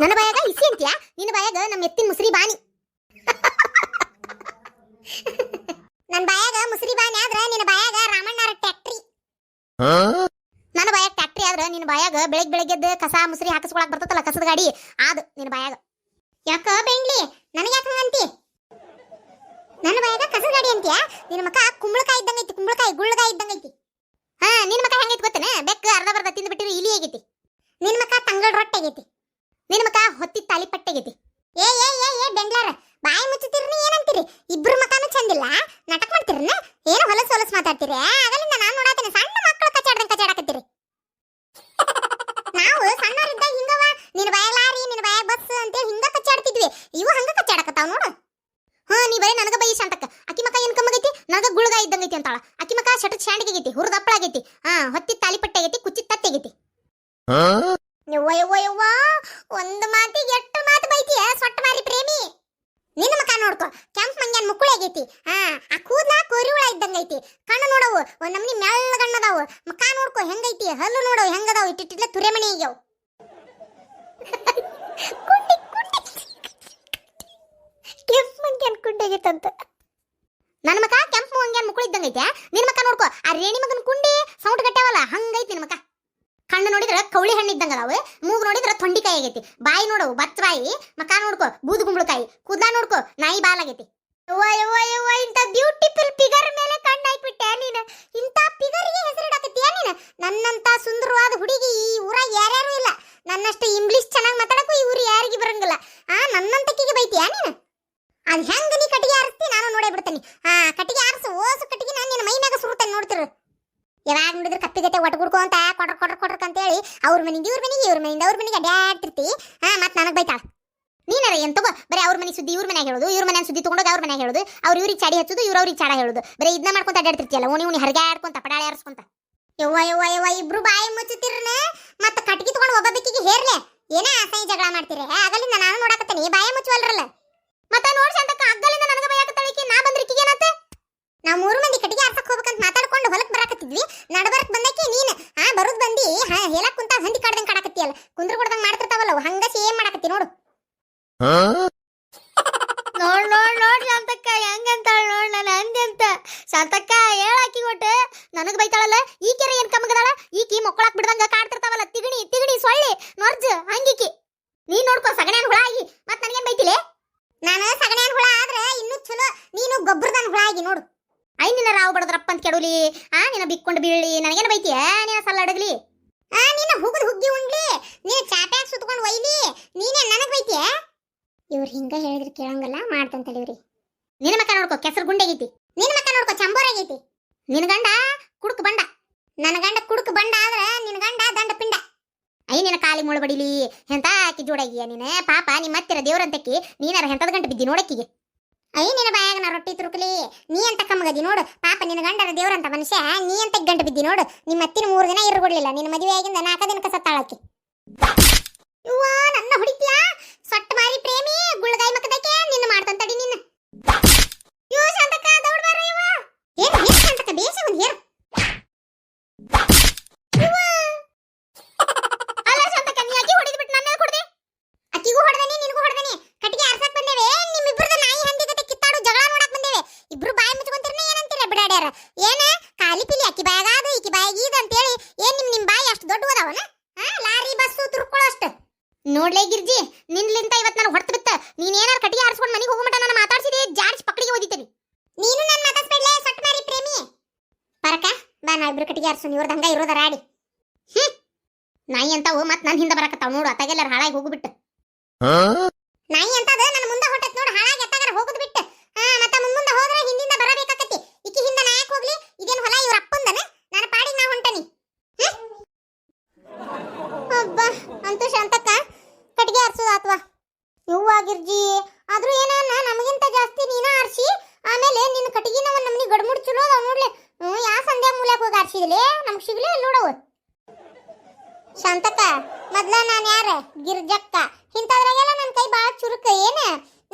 ನನ್ನ ಬಾಯಾಗ ಇಸಿ ಅಂತ್ಯಾ, ನಿನ್ನ ಬಾಯಾಗ ನಮ್ಮ ಎತ್ತಿನ ಮುಸ್ರಿ ಬಾನಿ. ನನ್ನ ಬಾಯಾಗ ಮುಸ್ರಿ ಬಾನಿ ಆದ್ರ ನಿನ್ನ ಬಾಯಾಗ ರಾಮಣ್ಣರ ಟ್ಯಾಕ್ಟ್ರಿ. ನನ್ನ ಬಾಯಾಗ ಟ್ಯಾಕ್ಟ್ರಿ ಆದ್ರ ನಿನ್ನ ಬಾಯಾಗ ಬೆಳಗ್ಗೆ ಕಸ ಮುಸ್ರಿ ಹಾಕಿಸ್ಕೊಳಕ್ ಬರ್ತತಲ್ಲ ಕಸದ ಗಾಡಿ ಆದ ನಿನ್ನ ಬಾಯಾಗ. ಯಾಕ ಬೆಂಡ್ಲಿ ನನಗೆ ಯಾಕ ಹಂಗಂತಿ? ನನ್ನ ಬಾಯಾಗ ಕಸದ ಗಾಡಿ ಅಂತ್ಯಾ, ನಿನ್ನ ಮಕ ಕುಂಬಳಕಾಯಿ ಇದ್ದಂಗೈತಿ, ಕುಂಬಳಕಾಯಿ ಗುಳ್ಳಕಾಯಿ ಇದ್ದಂಗೈತಿ. ಹಾ ನಿನ್ನ ಮಕ ಹೆಂಗೈತಿ ಗೊತ್ತೇನ? ಬೆಕ್ಕ ಅರ್ಧ ಬರ್ಧ ತಿಂದು ಬಿಟ್ಟಿರು ಇಲಿ ಆಗೈತಿ. ನಿನ್ನ ಮಕ ತಂಗಳ ರೊಟ್ಟೆ ಆಗೈತಿ, ನಿನ್ನ ಮಕ ಹೊತ್ತಿ ತಾಲಿ ಪಟ್ಟೆ ಆಗೈತಿ. ಏ ಏ ಏ ಏ ಬೆಂಗ್ಲಾರ ಬಾಯಿ ಮುಚ್ಚುತ್ತೀರಿ ಏನಂತೀರಿ? ಇಬ್ರು ಮಕಾನು ಚಂದಿಲ್ಲ, ನಾಟಕ ಮಾಡ್ತೀರನ್ನ? ಏನೋ ಹೊಲಸ್ ಮಾತಾಡ್ತೀರಿ? ಆಗಲಿಂದ ನಾನು ನೋಡಾತೇನೆ ಸಣ್ಣ ಮಕ್ಕಳು ಕಚ್ಚಾಡಕತ್ತೀರಿ. ನಾವು ಸಣ್ಣವರಿದ್ದಾಗ ಹಿಂಗವ, ನಿನ್ನ ಬಾಯ ಲಾರಿ ನಿನ್ನ ಬಾಯ ಬಸ್ ಅಂತೇಳಿ ಹಿಂಗ ಕಚ್ಚಾಡ್ತಿದ್ವಿ. ಇವು ಹಂಗ ಕಚ್ಚಾಡಕತ್ತಾವ ನೋಡು. ಹಾ ನೀ ಬರೀ ನನಗ ಬೈ ಶಾಂತಕ್ಕ. ಅಕ್ಕಿ ಮಕ ಏನ್ ಕಮ್ಮಗೈತಿ, ನನಗ ಗುಳ್ಗ ಇದ್ದಂಗೈತಿ ಅಂತಾಳ. ಅಕ್ಕಿ ಮಕ ಶಟದ್ ಶಾಂಡಿಗೆ ಆಗೈತಿ, ಹುರಿದ ಹಪ್ಪಳ ಆಗೈತಿ, ಹೊತ್ತಿ ತಾಲಿಪಟ್ಟೆ ಆಗೈತಿ, ಕುಚ್ಚಿದ ತತ್ತೆ ಆಗೈತಿ. ಯವ್ವ ಯವ್ವ ಯವ್ವ, ಒಂದು ಮಾತಿಗೆ ಎಷ್ಟು ಮಾತು ಬೈತಿಯ ಸೊಟ್ಟ ಮಾರಿ ಪ್ರೇಮಿ. ನಿನ್ನ ಮಕ ನೋಡ್ಕೊ, ಕೆಂಪ್ ಮಂಗ್ಯಾನ್ ಮುಕ್ಕುಳಿ ಆಗೈತಿ. ಆ ಕೂದ್ಲ ಕೋರಿಹುಳ ಇದ್ದಂಗೈತಿ. ಕಣ್ಣು ನೋಡವು ಒಂದ್ ನಮ್ನಿ ಮೆಳ್ಳಗಣ್ಣದಾವು. ಮಕ ನೋಡ್ಕೊ ಹೆಂಗೈತಿ, ಹಲ್ಲು ನೋಡವು ಹೆಂಗದಾವು, ಇಟ್ಟಿಟ್ಲ ತುರೆಮಣಿ ಆಗ್ಯಾವ. ಕೆಂಪ್ ಮಂಗ್ಯಾನ್ ಕುಂಡಿ ಆಗೈತಂತ. ನನ್ನ ಮಕ ಕೆಂಪು ಮಂಗ್ಯಾನ್ ಮುಕ್ಕುಳಿ ಇದ್ದಂಗೈತೆ. ನಿನ್ನ ಮಕ ನೋಡ್ಕೊ, ಆ ರೇಣಿ ಮಗನ ಕುಂಡಿ ಸೌಂಡ್ ಗಟ್ಟಾವಲ್ಲ ಹಂಗೈತಿ ನಿನ್ನ ಮಕ. ಕಣ್ಣು ನೋಡಿದ್ರ ಕೌಳಿ ಹಣ್ಣು ಇದ್ದಂಗ ಅದಾವ, ಮೂಗು ನೋಡಿದ್ರ ತೊಂಡಿಕಾಯಿ ಆಗೈತಿ, ಬಾಯಿ ನೋಡವು ಬತ್ ಬಾಯಿ, ಮಕ ನೋಡ್ಕೊ ಬೂದು ಕುಂಬಳಕಾಯಿ, ಕೂದಲ ನೋಡ್ಕೊ ನಾಯಿ ಬಾಲ್ ಆಗೈತಿ. ಇಂತ ಬ್ಯೂಟಿಫುಲ್ ಫಿಗರ್ ಮೇಲೆ ಕಣ್ಣು ಹಾಕ್ಬಿಟ್ಟೆ ನೀನು. ಇಂತ ಫಿಗರ್ಗೆ ಹೆಸರಿಡಕತ್ತೀಯ ನೀನು? ನನ್ನಂತ ಸುಂದರವಾದ ಹುಡುಗಿ ಈ ಊರಾಗ ಯಾರ್ಯಾರು ಇಲ್ಲ. ನನ್ನಷ್ಟು ಇಂಗ್ಲಿಷ್ ಚೆನ್ನಾಗಿ ಮಾತಾಡಕ್ಕೂ ಈ ಊರು ಯಾರಿಗೆ ಬರಂಗಿಲ್ಲ. ನನ್ನಂತಕ್ಕಿಗೆ ಬೈತೀಯ ನೀನು? ಅದ್ ಹೆಂಗ ನೀ ಕಟ್ಟಿಗೆ ಆರಿಸ್ತಿ ನಾನು ನೋಡೇ ಬಿಡ್ತೇನೆ. ಕಟ್ಟಿಗೆ ಆರಿಸು, ಓಸು ಕಟ್ಟಿಗೆ ನಾನು ನಿನ್ನ ಮೈನಾಗ ಸುರುತ್ತೇನೆ ನೋಡ್ತಿರು. ಯಾವಾಗ ನೋಡಿದ್ರೆ ಕಪ್ಪಿಗತ್ತೆ ಒಟ್ಟಗುಡ್ಕೊಂತ ಕೊಟ್ರ ಅಂತೇಳಿ ಅವ್ರ ಮನೆಗೆ ಇವ್ರ ಮನೆಗೆ ಇವ್ರ ಮನೆಯಿಂದ ಅವ್ರ ಮನೆಗೆ ಅಡ್ಡಾಡ್ತಿರ್ತಿ. ಮತ್ ನನಗೆ ಬೈತಾಳ. ನೀನಾರ ಏನ್ ತಗೋ ಬರೀ ಅವ್ರ ಮನೆ ಸುದ್ದಿ ಇವ್ರ ಮನ್ಯಾಗ ಹೇಳೋದು, ಇವ್ರ ಮನೆ ಸುದ್ದಿ ತಗೊಂಡೋಗಿ ಅವ್ರ ಮನ್ಯಾಗ ಹೇಳೋದು, ಅವ್ರ ಇವ್ರಿಗೆ ಚಾಡಿ ಹಚ್ಚೋದು, ಇವ್ರ ಅವ್ರಿಗೆ ಚಾಡ ಹೇಳೋದು, ಬರೀ ಇದನ್ನ ಮಾಡ್ಕೊಂತ ಅಡ್ಡಾಡ್ತಿರ್ತಿಯಲ್ಲ ಉನಿ ಹರಿಗಾಡ್ಕೊಂತ ಪಡಾಳೆ ಆರಿಸ್ಕೊಂತ. ಯವ್ವ ಇಬ್ರು ಬಾಯಿ ಮುಚ್ಚುತ್ತಿರ್ನ ಮತ್ತ ಕಟ್ಗಿ ತಗೊಂಡು ಒಬ್ಬಬೇಕಿಗೆ ಹೇರ್ಲೆ ಏನೇ ಅಸಹ್ಯ ಜಗಳ ಮಾಡ್ತೀರಿ. ಆಗಲಿಂದ ನಾನು ನೋಡಕತ್ತೇನೆ ಬಾಯಿ ಮುಚ್ಚುವಲ್ರಲ್ಲ. ಮತ್ತ ನೋಡ್ ಶಾಂತಕ್ಕ ಅಗ್ಗಲಿಂದ ನನಗೆ ಬೈಯಾಕತ್ತಳಿಕೆ, ನಾ ಬಂದ್ರಿಕಿಗೆ ಏನತ್ತ? ನಾವು 3 ಮಂದಿ ಕಟ್ಟಿಗೆ ಆರ್ಸಕ್ ಹೋಗ್ಬೇಕಂತ ಮಾತಾಡ್ಕೊಂಡು ಹೊಲಕ್ ಬರಾಕತ್ತಿದ್ವಿ. ನಡಬರಕ್ ಬಂದಕ್ಕೆ ನೀನ್ ಬರುದ್ ಬಂದಿ ಹೇಳಕ್ ಕುಂತ ಹಂದಿ ಕಾಡ್ದಂಗ್ ಕಾಡಕತ್ತಿಯಲ್ಲ, ಕುಂದ್ರ ಕೊಡ್ದಂಗ್ ಮಾಡ್ತಿರ್ತಾವಲ್ಲ ಹಂಗ ಸೇಮ್ ಮಾಡಕತ್ತಿ ನೋಡು. ನೋಡ್ ಶಾಂತಕ್ಕ ಹೆಂಗಂತಾಳ ನೋಡ್, ನಾನು ಅಂದೆ ಅಂತ. ಶಾಂತಕ್ಕ ಹೇಳಾಕಿ ಒಟ್ಟು ನನಗ್ ಬೈತಾಳಲ್ಲ. ಈಕೆರ ಏನ್ ಕಮ್ಮಗದಾಳ, ಈಕಿ ಮಕ್ಕಳಾಕ್ ಬಿಡ್ದಂಗ ಕಾಡ್ತಿರ್ತಾವಲ್ಲ ತಿಗಣಿ ಸೊಳ್ಳಿ ನೊರ್ಜ್ ಹಂಗಿಕಿ. ನೀನ್ ನೋಡ್ಕೊ ಸಗಣ್ಯಾನ್ ಹುಳ ಆಗಿ ಮತ್ ನನಗೇನ್ ಬೈತಿಲೆ? ನಾನು ಸಗಣ್ಯಾನ್ ಹುಳ ಆದ್ರೆ ಇನ್ನೂ ಚಲೋ, ನೀನು ಗೊಬ್ಬರದನ್ ಹುಳ ಆಗಿ ನೋಡು. ನಿನ್ನ ರಾವ್ ಬಡದ್ರಪ್ಪ ಅಂತ ಕೆಡಲಿ, ನಿನ್ನ ಬಿಕ್ಕೊಂಡು ಬೀಳಿ ನನಗೇನು ಬೈತಿಯ? ನೀನ ಸಲ್ಲ ಅಡಗ್ಲಿ, ನೀನ ಹುಗ್ದು ಹುಗ್ಗಿ ಉಂಡ್ಲಿ, ನೀನು ಚಾಪ್ಯಾಗ ಸುತ್ಕೊಂಡು ಒಯ್ಲಿ, ನೀನೇ ನನಗ್ ಬೈತಿಯ? ಇವ್ರು ಹಿಂಗ ಹೇಳಿದ್ರೆ ಕೇಳಂಗಲ್ಲ, ಮಾಡ್ತಂತಳಿವ್ರಿ. ನಿನ್ನ ಮಕ್ಕ ನೋಡ್ಕೊ ಕೆಸರು ಗುಂಡೆಗೈತಿ, ನಿನ್ನ ಮಕ್ಕ ನೋಡ್ಕೊ ಚಂಬೋರಾಗೈತಿ. ನಿನ್ ಗಂಡ ಕುಡುಕ್ ಬಂಡ, ನನ್ನ ಗಂಡ ಕುಡುಕ್ ಬಂಡ ಆದ್ರ ನಿನ್ ಗಂಡ ದಂಡ ಪಿಂಡ. ನಿನ್ನ ಕಾಲಿ ಮುಳು ಬಡಿಲಿ ಎಂತ ಆಕಿ ಜೋಡಾಗಿಯ ನೀನು? ಪಾಪ ನಿಮ್ಮ ಹತ್ತಿರ ದೇವ್ರಂತಕ್ಕಿ ನೀನಾರ ಎಂತದ ಗಂಟೆ ಬಿದ್ದಿ ನೋಡಕ್ಕಿಗೆ. ನಿನ್ನ ಬಾಯಾಗ ನಾ ರೊಟ್ಟಿ ತುರುಕಲಿ, ನೀ ಅಂತ ಕಮ್ಮಗದಿ ನೋಡು. ಪಾಪ ನಿನ್ನ ಗಂಡರ ದೇವ್ರಂತ ಮನುಷ್ಯ, ನೀ ಅಂತ ಗಂಟೆ ಬಿದ್ದಿ ನೋಡು. ನಿಮ್ಮ ಹತ್ತಿರ 3 ದಿನ ಇರ್ಕೊಡ್ಲಿಲ್ಲ, ನಿನ್ನ ಮದುವೆ ಆಗಿಂದ 4 ದಿನಕ್ಕೆ ಸತ್ತಾಳಕ್ಕೆ. ಇವ್ವ ನನ್ನ ಹೊಡಿತೀಯಾ ಸೊಟ್ಟ ಮಾರಿ ಪ್ರೇಮಿ ಗುಳ್ಗಾಯಿ ಮಕ್ಕದಕ್ಕೆ ನಿನ್ನ ಮಾಡ್ತಂತಡಿ ನಿನ್ನ. ಇವ ಶಾಂತಕ್ಕ ದೌಡ್ ಬಾರ ಇವ. ಏನು ಶಾಂತಕ್ಕ ಬೇಸ ಒಂದು ಹೇರು. ಅಲ್ಲ ಶಾಂತಕ್ಕ ನೀ ಅಕ್ಕಿ ಹೊಡಿದ್ ಬಿಟ್ಟು ನನ್ನ ಕೊಡ್ದೆ. ಅಕ್ಕಿಗೂ ಹೊಡೆದನಿ ನಿನಗೂ ಹೊಡೆದನಿ. ಕಟ್ಟಿಗೆ ಆರ್ಸಕ್ ಬಂದೇವೆ, ನಿಮ್ಮಿಬ್ರದ್ದು ನಾಯಿ ಹಂದಿ ಗತೆ ಕಿತ್ತಾಡು ಜಗಳ ನೋಡಕ್ ಬಂದೇವೆ. ಇಬ್ರು ಬಾಯಿ ಮುಚ್ಕೊಂತಿರ್ನ ಏನಂತೀರ ಬಿಡಾಡ್ಯಾರ? ಏನ ಕಾಲಿ ಪಿಲಿ ಅಕ್ಕಿ ಬಾಯಾಗ ಅದು ಈಕಿ ಬಾಯಾಗ ಇದು ಅಂತೇಳಿ ಏನ್ ನಿಮ್ ಬಾಯಿ ಅಷ್ಟು ದೊಡ್ಡವದವನ? ಲಾರಿ ಬಸ್ಸು ತುರ್ಕೊಳ್ಳೋ ಅಷ್ಟು ನೋಡ್ಲೇ ಗಿರ್ಜಿ. ನಿನ್ಲಿಂತ ಇವತ್ತು ನಾನು ಹೊಡ್ತು ಬಿತ್ತ. ನೀನ್ ಏನಾರು ಕಟ್ಟಿಗೆ ಆರಿಸ್ಕೊಂಡು ಮನೆಗೆ ಹೋಗಮಟ ನಾನು ಮಾತಾಡ್ಸಿದೆ ಜಾಡ್ಸ್ ಪಕ್ಕಡಿಗೆ ಓದಿತೇನೆ. ನೀನು ನನ್ನ ಮಾತಾಡ್ಸ್ಬೇಡ್ಲೇ ಸೊಟ್ಟ ಮಾರಿ ಪ್ರೇಮಿ. ಪರಕ ಬಾ ನಾ ಇಬ್ರು ಕಟ್ಟಿಗೆ ಆರಿಸು, ಇವ್ರದ್ದು ಹಂಗ ಇರೋದಾರ ಆಡಿ. ನಾಯಿ ಅಂತಾವು ಮತ್ ನನ್ ಹಿಂದೆ ಬರಕತ್ತಾವ ನೋಡು, ಅತ್ತಾಗೆಲ್ಲರ ಹಾಳಾಗಿ ಹೋಗ್ಬಿಟ್ಟು. ನಾಯಿ ಅಂತದ ನನ್ನ ಮುಂದೆ ಹೊಟ್ಟತ್ ನೋಡು, ಹಾಳಾಗಿ ಅತ್ತಾಗರ ಹೋಗುದು ಬಿಟ್ಟು. ಮತ್ತ ಮುಂದೆ ಹೋದ್ರೆ ಹಿಂದಿಂದ ಬರಬೇಕಾಕತಿ. ಇಕ್ಕಿ ಹಿಂದೆ ನಾಯಕ್ ಹೋಗ್ಲಿ, ಇದೇನು ಹೊಲ ಇವ್ರ ಅಪ್ಪಂದನ? ನನ್ನ ಪಾಡಿಗೆ ನಾ ಹೊಂಟನಿ. ಅಬ್ಬ ಅಂತೂ ಶಾಂತಕ್ಕ ಕಟ್ಟಿಗೆ ಆರ್ಸೋದು ಆತ್ವಾ. ಇವ್ವ ಗಿರ್ಜಿ ಆದ್ರೂ ಏನ ನಮಗಿಂತ ಜಾಸ್ತಿ ನೀನ ಆರ್ಸಿ, ಆಮೇಲೆ ನಿನ್ನ ಕಟ್ಟಿಗೆನ ಒಂದ್ ನಮ್ನಿ ಗಡ್ಮುಡ್ ಚಲೋ ಅದಾವ ನೋಡ್ಲಿ. ಯಾ ಸಂಧ್ಯಾ ಮೂಲ್ಯಾಕ ಹೋಗಿ ಆರ್ಸಿದಿಲೆ, ನಮ್ಗೆ ಸಿಗ್ಲೇ ಇಲ್ಲ ನೋಡವು. ಶಾಂತಕ್ಕ ಮೊದ್ಲ ನಾನು ಯಾರ ಗಿರ್ಜಕ್ಕ, ಇಂಥದ್ರಾಗೆಲ್ಲ ನನ್ನ ಕೈ ಬಾಳ ಚುರುಕ. ಏನ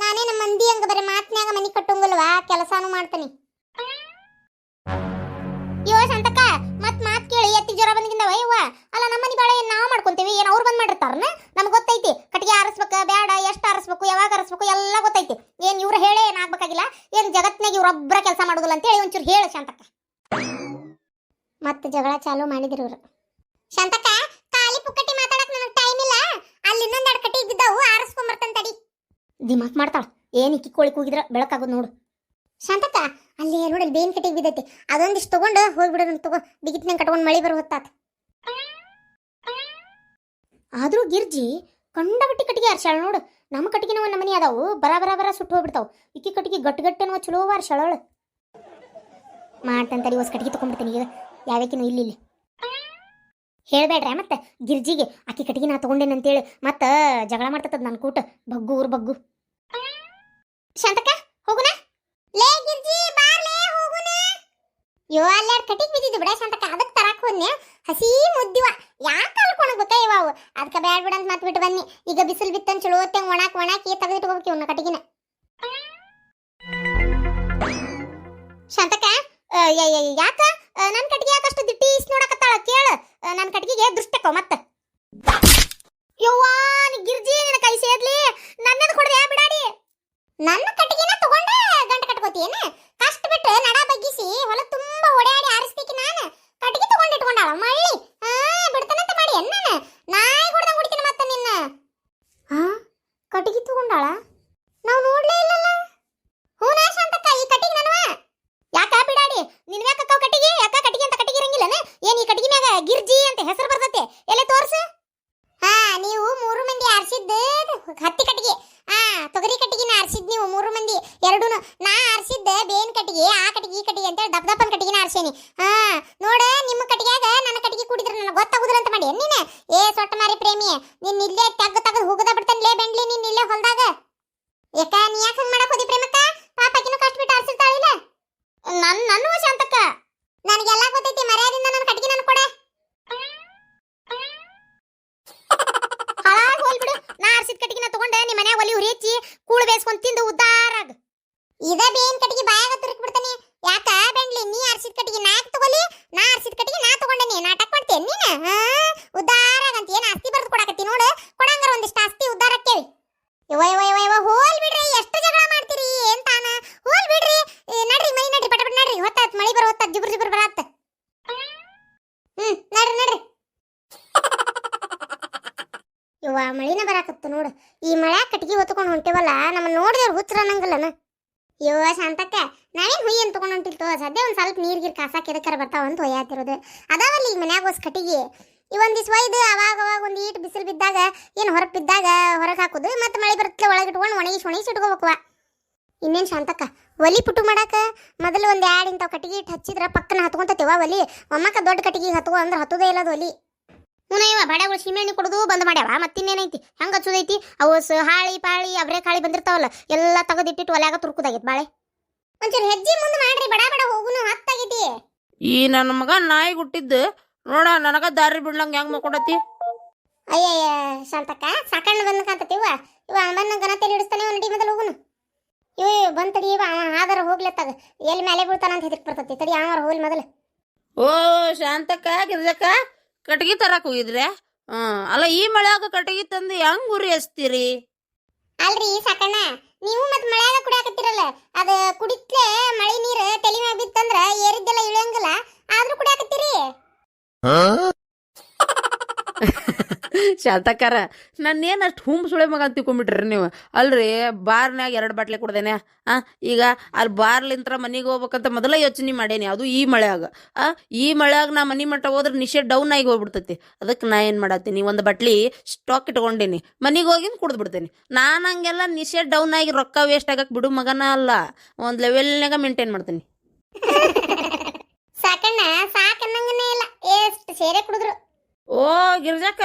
ನಾನೇ ನಮ್ಮ ಮಂದಿ ಹಂಗ ಬರೀ ಮಾತ್ನ್ಯಾಗ ಮನಿ ಕಟ್ಟಂಗಲ್ವಾ, ಕೆಲಸಾನು ಮಾಡ್ತೀನಿ. ಇವ ಶಾಂತಕ್ಕ ಮತ್ ಮಾತ್ ಕೇಳಿ ಎತ್ತಿ ಜ್ವರ ಬಂದಿದ್ದವ. ಇವ ಅಲ್ಲ ನಮ್ಮ ಮನಿ ಬಾಳ ಏನ್ ನಾವ್ ಮಾಡ್ಕೊಂತೇವಿ, ಏನ್ ಅವ್ರು ಬಂದ್ ಮಾಡಿರ್ತಾರನ? ನಮ್ಗೆ ಗೊತ್ತೈತಿ ಕಟ್ಟಿಗೆ ಆರಿಸ್ ಹಾಕ್ಬೇಕು ಯಾವಾಗ ಅರಸ್ಬೇಕು ಎಲ್ಲ ಗೊತ್ತೈತಿ. ಏನ್ ಇವ್ರು ಹೇಳೇ ಏನ್ ಆಗ್ಬೇಕಾಗಿಲ್ಲ, ಏನ್ ಜಗತ್ನಾಗ ಇವ್ರೊಬ್ಬರ ಕೆಲಸ ಮಾಡೋದಿಲ್ಲ ಅಂತ ಹೇಳಿ ಒಂಚೂರು ಹೇಳು ಶಾಂತಕ್ಕ. ಮತ್ತೆ ಜಗಳ ಚಾಲು ಮಾಡಿದ್ರು ಇವ್ರು. ಶಾಂತಕ್ಕ, ಖಾಲಿ ಪುಕ್ಕಟಿ ಮಾತಾಡಕ್ ನನಗೆ ಟೈಮ್ ಇಲ್ಲ. ಅಲ್ಲಿ ಇನ್ನೊಂದೆರಡು ಕಟ್ಟಿ ಬಿದ್ದಾವು, ಆರಿಸ್ಕೊಂಬರ್ತಂತ ತಡಿ. ದಿಮಾಕ್ ಮಾಡ್ತಾಳ. ಏನ್ ಇಕ್ಕಿ ಕೋಳಿ ಕೂಗಿದ್ರ ಬೆಳಕಾಗೋದು ನೋಡು. ಶಾಂತಕ್ಕ, ಅಲ್ಲಿ ನೋಡಲ್ಲಿ ಬೇನ್ ಕಟ್ಟಿಗೆ ಬಿದ್ದೈತಿ, ಅದೊಂದಿಷ್ಟು ತಗೊಂಡು ಹೋಗ್ಬಿಡೋಣ. ತಗೋ, ಬಿಗಿತ್ನಂಗೆ ಕಟ್ಕೊಂಡು ಮಳಿ ಬರೋ ಹೊತ್ತಾತ. ಆದ್ರೂ ಗಿರ್ಜಿ ಕಂಡಬಟ್ಟಿ ಕಟ್ಟಿಗೆ ಆರ್ಸಾಳ ನೋಡು. ನಮ್ಮ ಕಟ್ಟಿಗೆನ ಒಂದು ನಮನಿ ಅದಾವು, ಬರ ಸುಟ್ಟು ಹೋಗ್ಬಿಡ್ತಾವು. ಇಕ್ಕಿ ಕಟ್ಟಿಗೆ ಗಟ್ಟಿಗಟ್ಟೆನೋ ಚಲೋ ಆರ್ಸಾಳಳು. ಮಾಡ್ತಂತಡಿ ಹೊಸ ಕಟ್ಟಿಗೆ ತಗೊಂಡ್ಬಿಡ್ತೀನಿ ಈಗ. ಯಾವ್ಯಾಕಿನೂ ಇಲ್ಲಿ ಹೇಳ್ಬೇಡ್ರೆ ಮತ್ತೆ ಗಿರ್ಜಿಗೆ ಅಕ್ಕಿ ಕಟ್ಟಿಗೆ ನಾ ತಗೊಂಡೇನಂತೇಳಿ ಮತ್ತೆ ಜಗಳ ಮಾಡ್ತದ ನನ್ನ ಕೂಟ. ಬಗ್ಗು ಊರು ಬಗ್ಗು. ಶಾಂತಕ್ಕ, ಹೋಗುನ? ಲೇ ಗಿರ್ಜಿ, ಬಾರ್ಲೇ, ಹೋಗುನ. ಯೋ, ಅಲ್ಲೆರಡು ಕಟ್ಟಿಗೆ ಬಿದ್ದಿದ್ದು ಬಿಡ ಶಾಂತಕ್ಕ, ಅದಕ್ಕೆ ತರಾಕ್ ಹೋದ್ನೆ. ಹಸಿ ಮುದ್ದಿವ ಯಾಕೆ ಅಲ್ಕೊಳಗ್ಬೇಕ ಇವಾವು, ಅದಕ್ಕೆ ಬ್ಯಾಡ್ ಬಿಡ ಅಂತ ಮತ್ ಬಿಟ್ಟು ಬನ್ನಿ. ಈಗ ಬಿಸಿಲು ಬಿತ್ತನ್ ಚಲೋ ಹೊತ್ತಂಗೆ ಒಣಾಕಿ ತೆಗೆದಿಟ್ಕೋಬೇಕು ಇವನ್ನ ಕಟ್ಟಿಗೆನ. ಶಾಂತಕ್ಕ, ಯಾಕ ನನ್ನ ಕಟ್ಟಿಗೆ ಯಾಕಷ್ಟು ದಿಟ್ಟಿ ನೋಡಕತ್ತಾಳ ಕೇಳ. ನನ್ನ ಕಟ್ಟಿಗೆಗೆ ದೃಷ್ಟಕ್ಕ ಮತ್ತೆ. ಯವ್ವಾ, ನೀ ಗಿರ್ಜಿ, ನಿನ್ನ ಕೈ ಸೇದ್ಲಿ. ನನ್ನದು ಕೊಡದೆ ಬಿಡಾಡಿ. ನನ್ನ ಕಟ್ಟಿಗೆನ ತಗೊಂಡೆ ಗಂಟು ಕಟ್ಕೋತೀಯೇನ? ಕಷ್ಟ ಬಿಟ್ಟು ನಡ ಬಗ್ಗಿಸಿ ಹೊಲ ತುಂಬಾ ಓಡಾಡಿ ಆರಿಸ್ಬೇಕಿ ನಾನು. ಕಟ್ಟಿಗೆ ತಗೊಂಡಿಟ್ಕೊಂಡಾಳ ಮಳ್ಳಿ. ಬಿಡ್ತಾನಂತ ಮಾಡಿ ನಾನು ನಾಯಿ ಹೊಡೆದಂಗೆ ಹೊಡಿತೀನಿ ಮತ್ತೆ ನಿನ್ನ. ಕಟ್ಟಿಗೆ ತಗೊಂಡಾಳ? ನಾವು ನೋಡ್ಲೇ ಇಲ್ಲಲ್ಲ. ಹೂನಾ ಶಾಂತಕ್ಕ, ಈ ಕಟ್ಟಿಗೆ ನನವ. ಯಾಕ ಬಿಡಾಡಿ, ನಿನ್ ಯಾಕ ಕಟ್ಟಿಗೆ? ಯಾಕ ಕಟ್ಟಿಗೆ ಅಂತ ಕಟ್ಟಿಗೆ ಇರಂಗಿಲ್ಲನ? ಏನ್ ಈ ಕಟ್ಟಿಗೆ ಮ್ಯಾಗ ಗಿರ್ಜಿ ಅಂತ ಹೆಸರು ಬರ್ತೈತೆ? ಎಲೆ ತೋರ್ಸು. ನೀವು 3 ಮಂದಿ ಆರಿಸಿದ್ದು ಹತ್ತಿ ಕಟ್ಟಿಗೆ. ತೊಗರಿ ಕಟ್ಟಿಗೆನ ಆರಿಸಿದ್ ನೀವು 3 ಮಂದಿ. ಎರಡೂನು ನಾ ಆರಿಸಿದ್ದ ಬೇನ್ ಕಟ್ಟಿಗೆ, ಆ ಕಟ್ಟಿಗೆ ಈ ಕಟ್ಟಿಗೆ ಅಂತೇಳಿ ದಪ್ಪನ ಕಟ್ಟಿಗೆನ ಆರಿಸೇನಿ. ನೋಡ, ನಿಮ್ಮ ಕಟ್ಟಿಗೆಯಾಗ ನನ್ನ ಕಟ್ಟಿಗೆ ಕೂಡಿದ್ರೆ ನನಗೆ ಗೊತ್ತಾಗುದಿಲ್ಲ ಅಂತ ಮಾಡಿ ನೀನು. ಏ ಸೊಟ್ಟ ಮಾರಿ ಪ್ರೇಮಿ, ನಿನ್ನ ಇಲ್ಲೇ ತೆಗೆದು ಹೋಗದ ಬಿಡ್ತಾನೆ ಬೆಂಡ್ಲಿ. ನಿನ್ನ ಇಲ್ಲೇ ಹೊಲ್ದಾಗ ಯಾಕ ನೀ ಯಾಕೆ ಹಂಗೆ ಮಾಡಕ್ ಹೋದಿ ಪ್ರೇಮಕ್ಕ? ಪಾಪಕಿನೂ ಕಷ್ಟ ಬಿಟ್ಟು ಆರಿಸಿರ್ತಾಳಿಲ್ಲ. ನನ್ನ ಶಾಂತಕ್ಕ, ನನಗೆಲ್ಲ ಗೊತ್ತೈತಿ. ಮರ್ಯಾದಿಂದ ನನ್ನ ಕಟ್ಟಿಗೆ ನನ್ ಕೊಡೆ. ಹಾಳಾಗಿ ಹೋಲ್ಬಿಡು. ನಾ ಆರಿಸಿದ ಕಟ್ಟಿಗೆ ನಾ ತಗೊಂಡೆ ನಿಮ್ಮ ಮನ್ಯಾಗ ಒಲಿ ಉರಿ ಹಚ್ಚಿ ಕೂಳು ಬೇಯಿಸ್ಕೊಂಡು ತಿಂದು ಉದ್ದಾರಾಗ. ಇದ ಬೇನ್ ಕಟ್ಟಿಗೆ ಬಾಯಾಗ ತುರುಕ್ ಬಿಡ್ತಾನೆ. ಯಾಕ ಬೆಂಡ್ಲಿ, ನೀ ಆರಿಸಿದ ಕಟ್ಟಿಗೆ ನಾ ಯಾಕೆ ತಗೊಲಿ? ನಾ ಆರಿಸಿದ ಕಟ್ಟಿಗೆ ನಾ ತಗೊಂಡೇನಿ. ನಾಟಕ ಮಾಡ್ತೇನೆ ನೀನು. ಉದ್ದಾರಾಗ ಅಂತ ಏನ್ ಆಸ್ತಿ ಬರ್ದು ಕೊಡಾಕತ್ತಿ ನೋಡು. ಕೊಡಂಗಾರ ಒಂದಿಷ್ಟು ಆಸ್ತಿ ಉದ್ದಾರಕ್ಕೇವಿ. ಇವ ಹೋಲ್ ಬಿಡ್ರಿ, ಎಷ್ಟು ಜಗಳ ಮಾಡ್ತೀರಿ ಏನ್ ತಾನ? ಹೋಲ್ ಬಿಡ್ರಿ, ನಡ್ರಿ ಮೈ ನಡ್ರಿ, ಪಟ ನಡ್ರಿ. ಹೊತ್ತಾತ್ ಮಳಿ ಬರೋ ಹೊತ್ತಾತ್, ಜಿಬ್ರು ಬರತ್ತ. ನಡ್ರಿ. ಇವ ಮಳಿನ ಬರಾಕತ್ತು ನೋಡು. ಈ ಮಳೆ ಕಟ್ಟಿಗೆ ಹೊತ್ಕೊಂಡು ಹೊಂಟಿವಲ್ಲ, ನಮ್ಮ ನೋಡಿದವ್ರು ಹುಚ್ಚರ ಅನ್ನಂಗಿಲ್ಲನ. ಇವ ಶಾಂತಕ್ಕ, ನಾವೇನ್ ಹುಯ್ಯಿ ಅಂತ ತಗೊಂಡು ಹೊಂಟಿಲ್ತೋ. ಸದ್ಯ ಒಂದ್ ಸ್ವಲ್ಪ ನೀರ್ಗಿರ್ ಕಾಸಾಕ ಎದಕ್ಕಾರ ಬರ್ತಾವಂತ ಒಯ್ಯಾತಿರೋದು. ಅದಾವಲ್ಲಿ ಈಗ ಮನ್ಯಾಗ ಹೊಸ ಕಟ್ಟಿಗೆ ಇವೊಂದಿಸ್ ಒಯ್ದು ಅವಾಗ ಒಂದ್ ಈಟ್ ಬಿಸಿಲು ಬಿದ್ದಾಗ ಏನು ಹೊರಗೆ ಬಿದ್ದಾಗ ಹೊರಗೆ ಹಾಕೋದು, ಮತ್ತೆ ಮಳೆ ಬರುತ್ತೆ ಒಳಗಿಟ್ಕೊಂಡು ಒಣಗಿಸಿ ಇಟ್ಕೋಬೇಕವ. ಇನ್ನೇನು ಶಾಂತಕ್ಕ, ಒಲಿ ಪುಟ್ಟು ಮಾಡಾಕ ಮೊದಲು ಒಂದು 2 ಇಂಥವು ಕಟ್ಟಿಗೆ ಇಟ್ಟು ಹಚ್ಚಿದ್ರೆ ಪಕ್ಕನ ಹತ್ಕೊಂತತಿವ ಒಲಿ. ಒಮ್ಮಕ್ಕ ದೊಡ್ಡ ಕಟ್ಟಿಗೆ ಹತ್ಕೋ ಅಂದ್ರೆ ಹತ್ತೋದೇ ಇಲ್ಲದು ಒಲಿ. ಇವ ಬಡಗಳು ಸೀಮೆಣ್ಣೆ ಕೊಡೋದು ಬಂದ್ ಮಾಡ್ಯಾವ. ಮತ್ತಿನ್ನೇನೈತಿ ಹೆಂಗೆ ಹಚ್ಚೋದೈತಿ? ಅವು ಹಾಳಿ ಪಾಳಿ ಅವರೇ ಕಾಳಿ ಬಂದಿರ್ತಾವಲ್ಲ, ಎಲ್ಲ ತೆಗೆದಿಟ್ಟಿಟ್ಟು ಒಲ್ಯಾಗ ತುರ್ಕುದಾಗೈತಿ ಬಾಳೆ. ಒಂಚೂರು ಹೆಜ್ಜೆ ಮುಂದೆ ಮಾಡ್ರಿ, ಬಡ ಹೋಗುನು ಹತ್ತಾಗೈತಿ. ಈ ನನ್ನ ಮಗ ನಾಯಿ ಹುಟ್ಟಿದ್ದು ನೋಡ, ನನಗ ದಾರಿ ಬಿಡ್ಲಂಗ ಹೆಂಗ್ ಮಾಡ್ಕೊಡತಿ? ಅಯ್ಯಯ್ಯ ಶಾಂತಕ್ಕ, ಸಾಕಣ್ಣ ಬಂದಕಂತತಿವ. ಇವ ಬಂದ ಗಣತೆಯಲ್ಲಿ ಹಿಡಿಸ್ತಾನೆ. ನಡಿ ಮೊದಲು ಹೋಗುನು. ಬಂತಡಿ, ಇವ ಆದರ ಹೋಗ್ಲತ್ತಾಗ ಎಲ್ಲಿ ಮೇಲೆ ಬೀಳ್ತಾನ ಅಂತ ಹೆದಕ್ ಬರ್ತತಿ. ತಡಿ ಅವರ ಹೋಗ್ಲಿ ಮೊದಲು. ಓ ಶಾಂತಕ್ಕ, ಗಿರ್ಜಕ್ಕ, ಕಟ್ಗಿ ತರಕ್ ಹೋಗಿದ್ರೆ? ಅಲ್ಲ, ಈ ಮಳ್ಯಾಗ ಕಟ್ಗಿ ತಂದು ಹೆಂಗ್ ಗುರಿ ಹಚ್ತೀರಿ? ಅಲ್ರಿ ಸಾಕಣ್ಣ, ನೀವು ಮತ್ ಮಳ್ಯಾಗ ಕುಡಿಯಾಕತ್ತೀರಲ್ಲ, ಅದ ಕುಡಿತ್ಲೆ ಮಳಿ ನೀರು ತಲೆ ಮ್ಯಾಗ ಬಿತ್ತಂದ್ರ ಏರಿದ್ದೆಲ್ಲ ಇಳಿಯಂಗಿಲ್ಲ, ಆದ್ರೂ ಕುಡಿಯಾಕತ್ತೀರಿ. ಶಾಂತಕ್ಕಾರ, ನನ್ನೇನು ಅಷ್ಟು ಹುಂಬ ಸುಳೆ ಮಗ ಅಂತ ತಿಳ್ಕೊಂಬಿಟ್ರಿ ನೀವು. ಅಲ್ರಿ, ಬಾರ್ನ್ಯಾಗ 2 ಬಾಟ್ಲಿ ಕುಡ್ದೇನೆ. ಈಗ ಅಲ್ಲಿ ಬಾರ್ಲಿಂತ್ರ ಮನೆಗೆ ಹೋಗ್ಬೇಕಂತ ಮೊದಲ ಯೋಚನೆ ಮಾಡೇನಿ, ಅದು ಈ ಮಳ್ಯಾಗ. ಈ ಮಳ್ಯಾಗ ನಾ ಮನೆ ಮಟ್ಟ ಹೋದ್ರೆ ನಿಶೆ ಡೌನ್ ಆಗಿ ಹೋಗ್ಬಿಡ್ತೈತಿ. ಅದಕ್ಕೆ ನಾ ಏನು ಮಾಡತ್ತೀನಿ, 1 ಬಾಟ್ಲಿ ಸ್ಟಾಕ್ ಇಟ್ಕೊಂಡೇನಿ. ಮನೆಗೆ ಹೋಗಿಂದು ಕುಡ್ದು ಬಿಡ್ತೇನೆ. ನಾನು ಹಂಗೆಲ್ಲ ನಿಶೆ ಡೌನ್ ಆಗಿ ರೊಕ್ಕ ವೇಸ್ಟ್ ಆಗಕ್ಕೆ ಬಿಡು ಮಗನ ಅಲ್ಲ. ಒಂದು ಲೆವೆಲ್ನಾಗ ಮೇಂಟೈನ್ ಮಾಡ್ತೀನಿ. ಸಾಕಣ್ಣ, ಸಾಕನ್ನಂಗನೇ ಇಲ್ಲ, ಎಷ್ಟು ಸೇರೆ ಕುಡಿದ್ರು. ಓ ಗಿರ್ಜಕ್ಕ,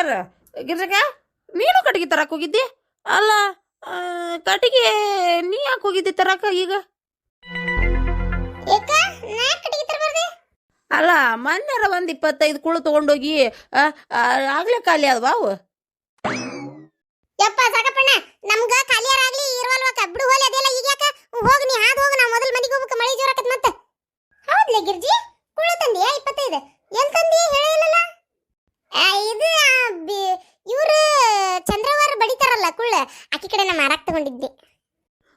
ನೀನು ಕಟ್ಟಿಗೆ ತರಕ್ ಹೋಗಿದ್ದಿ? ಅಲ್ಲ, ಕಟ್ಟಿಗೆ ನೀ ಯಾಕೆ ಹೋಗಿದ್ದಿ ತರಕ ಈಗ? ಅಲ್ಲ, ಮೊನ್ನೆರ 25 ಕುಳು ತಗೊಂಡೋಗಿ ಆಗ್ಲೇ ಖಾಲಿ ಅದ್ವಾ ಅವು? ಯಪ್ಪ ಸಾಕಪ್ಪಣ್ಣ, ನಮ್ಗ ಖಾಲಿಯಾರಾಗ್ಲಿ ಇರುವಲ್ವ ಬಿಡು ಹೋಲಿ. ಅದೆಲ್ಲ ಈಗ ಯಾಕ? ಹೋಗಿ ನೀ ಹಾದು ಹೋಗು, ನಾ ಮೊದಲು ಮನೆಗೆ ಹೋಗ್ಬೇಕು, ಮಳಿ ಜೋರಾಕತ್ ಮತ್ತೆ. ಹೌದ್ಲೆ ಗಿರ್ಜಿ, ಕುಳ್ಳು ತಂದಿಯಾ 25? ಎಲ್ಲಿ ತಂದಿ ಹೇಳಿಲ್ಲಲ್ಲ? ಇದು ಇವ್ರು ಚಂದ್ರವಾರ ಬಡಿತಾರಲ್ಲ ಕುಳ್ಳ, ಆಕಿ ಕಡೆ ನಾ ಮಾರಾಕ್ ತಗೊಂಡಿದ್ದೆ.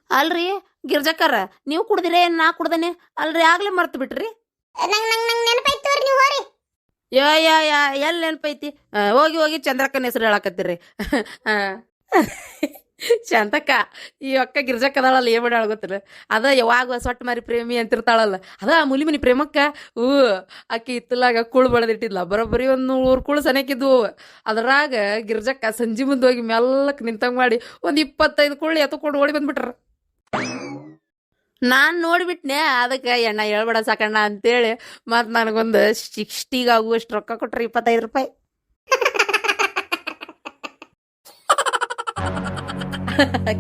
ಅಲ್ರಿ ಗಿರ್ಜಕ್ಕರ ನೀವು ಕುಡ್ದಿರೇ ನಾ ಕುಡ್ದೇನೆ ಅಲ್ರಿ ಆಗ್ಲೇ ಮರ್ತು ಬಿಟ್ರಿ. ನಂಗ್ ನೆನಪಾಯ್ತು ತೋರಿ, ನೀವು ಹೋರಿ. ಯಾ ಎಲ್ಲಿ ನೆನಪೈತಿ? ಹೋಗಿ ಚಂದ್ರಕ್ಕನ ಹೆಸರು ಹೇಳಕತ್ತೀರಿ. ಶಾಂತಕ್ಕ, ಈ ಅಕ್ಕ ಗಿರ್ಜಕ್ಕ ಅದಾಳಲ್ಲ ಏನ್ ಮಾಡ್ಯಾಳ ಗೊತ್ತಿಲ್ಲ, ಅದ ಯಾವಾಗ ಸೊಟ್ಟ ಮಾರಿ ಪ್ರೇಮಿ ಅಂತಿರ್ತಾಳಲ್ಲ, ಅದ ಮುಲಿ ಮನಿ ಪ್ರೇಮಕ್ಕ. ಆಕಿ ಇತ್ತಲಾಗ ಕುಳು ಬೆಳೆದಿಟ್ಟಿದ್ಲ, ಬರೋಬ್ಬರಿ ಒಂದು 100 ಕುಳು ಸನಕಿದ್ವು. ಅದ್ರಾಗ ಗಿರ್ಜಕ್ಕ ಸಂಜೆ ಮುಂದೆ ಹೋಗಿ ಮೆಲ್ಲಕ್ ನಿಂತಂಗ್ ಮಾಡಿ ಒಂದು 25 ಕುಳ್ಳು ಎತ್ಕೊಂಡು ಓಡಿ ಬಂದ್ಬಿಟ್ರ. ನಾನು ನೋಡ್ಬಿಟ್ನೆ, ಅದಕ್ಕೆ ಎಣ್ಣ ಹೇಳ್ಬೇಡ ಸಾಕಣ್ಣ ಅಂತೇಳಿ ಮತ್ತು ನನಗೊಂದು 60 ಆಗುವಷ್ಟು ರೊಕ್ಕ ಕೊಟ್ರೆ 25 ರೂಪಾಯಿ.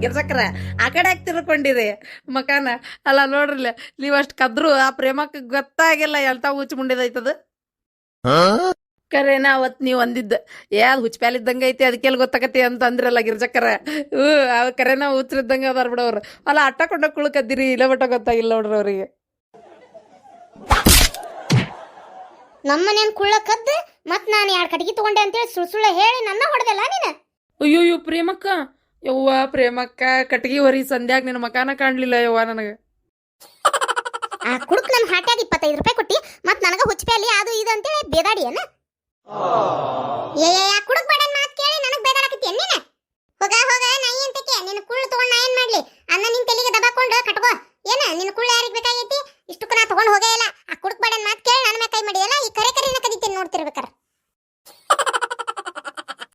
ಗಿರ್ಜಕ್ರ ಆ ಕಡೆ ಯಾಕೆ ತಿರ್ಕೊಂಡಿರಿ ಮಕಾನ? ಅಲ್ಲ ನೋಡ್ರಿಲ್ಲ, ನೀವು ಅಷ್ಟು ಕದ್ರು ಆ ಪ್ರೇಮಕ್ಕೆ ಗೊತ್ತಾಗಿಲ್ಲ ಎಂತ ಹುಚ್ಚು ಮುಂಡಿದೈತದ. ಕರೇನ ಅವತ್ತು ನೀವು ಅಂದಿದ್ದ ಅದು ಹುಚ್ಚಪ್ಯಾಲಿದ್ದಂಗೆ ಐತಿ ಅದಕ್ಕೆಲ್ಲ ಗೊತ್ತಾಗತ್ತೆ ಅಂತ ಅಂದ್ರಲ್ಲ ಗಿರ್ಜಕ್ಕರ. ಕರೇನ ಹುಚ್ಚರಿದ್ದಂಗೆ ಅದಾರ ಬಿಡವ್ರು. ಅಲ್ಲ ಅಟ್ಟ ಕೊಂಡ ಕುಳ್ಕದ್ದಿರಿ, ಇಲ್ಲ ಬಟ್ಟ ಗೊತ್ತಾಗಿಲ್ಲ ನೋಡ್ರಿ ಅವ್ರಿಗೆ. ನಮ್ಮನೇನ್ ಕುಳ್ಳ ಕದ್ದು ಮತ್ ನಾನು 2 ಕಟ್ಟಿಗೆ ತಗೊಂಡೆ ಅಂತೇಳಿ ಸುಳ್ಳು ಹೇಳಿ ನನ್ನ ಹೊಡೆದಲ್ಲ ನೀನು. ಅಯ್ಯೋ ಪ್ರೇಮಕ್ಕ, ಯವ್ವ ಪ್ರೇಮಕ್ಕ, ಕಟ್ಗಿ ಹೊರಿ ಸಂಧ್ಯಾಗ ನಿನ್ನ ಮಕಾನ ಕಾಣ್ಲಿಲ್ಲ ಯವ್ವ ನನಗೆ. ಆ ಕುಡುಕ್ ನನ್ನ ಹಾಟ್ಯಾಗ 25 ರೂಪಾಯಿ ಕೊಟ್ಟಿ ಮತ್ ನನಗ ಹುಚ್ಚಪ್ಯಾಲಿ ಅದು ಇದು ಅಂತೇಳಿ ಬೇದಾಡಿ ಏನ? ಕುಡುಕ್ ಬೇಡ ಮಾತು